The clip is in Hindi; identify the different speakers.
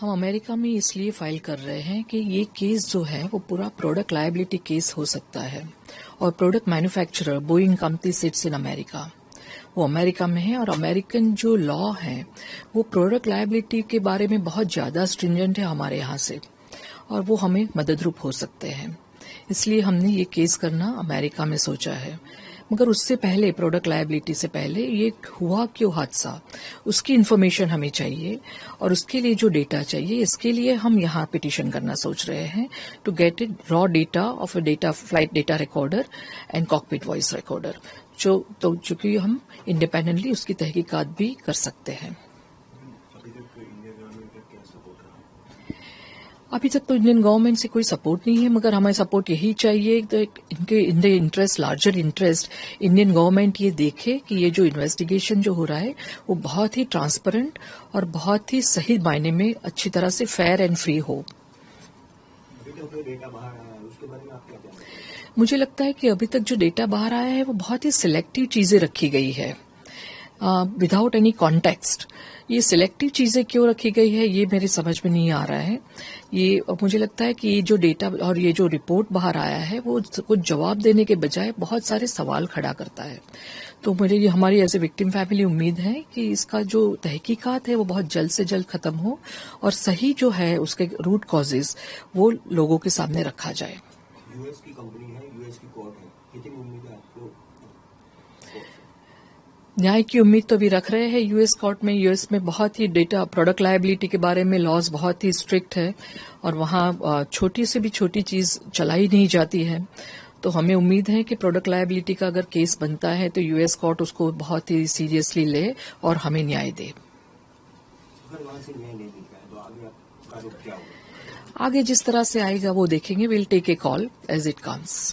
Speaker 1: हम अमेरिका में इसलिए फाइल कर रहे हैं कि ये केस जो है वो पूरा प्रोडक्ट लायबिलिटी केस हो सकता है और product manufacturer Boeing company sits in America, वो अमेरिका में है और अमेरिकन जो लॉ है वो प्रोडक्ट लायबिलिटी के बारे में बहुत ज्यादा स्ट्रिंजेंट है हमारे यहाँ से और वो हमें मददरूप हो सकते हैं। इसलिए हमने ये केस करना अमेरिका में सोचा है। मगर उससे पहले, प्रोडक्ट लायबिलिटी से पहले, ये हुआ क्यों हादसा, उसकी इन्फॉर्मेशन हमें चाहिए और उसके लिए जो डेटा चाहिए, इसके लिए हम यहाँ पिटीशन करना सोच रहे हैं to get it raw data of a flight data recorder and cockpit voice recorder, चूंकि हम इंडिपेंडेंटली उसकी तहकीकात भी कर सकते हैं। अभी तक तो इंडियन गवर्नमेंट से कोई सपोर्ट नहीं है, मगर हमें सपोर्ट यही चाहिए तो इनके in the interest, larger interest, Indian government ये देखे कि ये जो इन्वेस्टिगेशन जो हो रहा है वो बहुत ही ट्रांसपेरेंट और बहुत ही सही मायने में अच्छी तरह से फेयर एंड फ्री हो। मुझे लगता है कि अभी तक जो डेटा बाहर आया है वो बहुत ही सिलेक्टिव चीजें रखी गई है, विदाउट एनी कॉन्टेक्स्ट। ये सिलेक्टिव चीजें क्यों रखी गई है ये मेरे समझ में नहीं आ रहा है। ये मुझे लगता है कि ये जो डेटा और ये जो रिपोर्ट बाहर आया है वो कुछ जवाब देने के बजाय बहुत सारे सवाल खड़ा करता है। तो मुझे ये हमारी एज ए विक्टिम फैमिली उम्मीद है कि इसका जो तहकीकात है वो बहुत जल्द से जल्द खत्म हो और सही जो है उसके रूट कॉजेज वो लोगों के सामने रखा जाए।
Speaker 2: यूएस की कंपनी है, यूएस की कोर्ट है, कितनी उम्मीद है आपको?
Speaker 1: न्याय की उम्मीद तो भी रख रहे हैं यूएस कोर्ट में। यूएस में बहुत ही डेटा प्रोडक्ट लायबिलिटी के बारे में लॉज बहुत ही स्ट्रिक्ट है और वहां छोटी से भी छोटी चीज चलाई नहीं जाती है। तो हमें उम्मीद है कि प्रोडक्ट लायबिलिटी का अगर केस बनता है तो यूएस कोर्ट उसको बहुत ही सीरियसली ले और हमें न्याय दे।
Speaker 2: अगर वहां से न्याय नहीं मिलता है तो आगे आपका रुख क्या होगा?
Speaker 1: आगे जिस तरह से आएगा वो देखेंगे। Will take a call as it comes.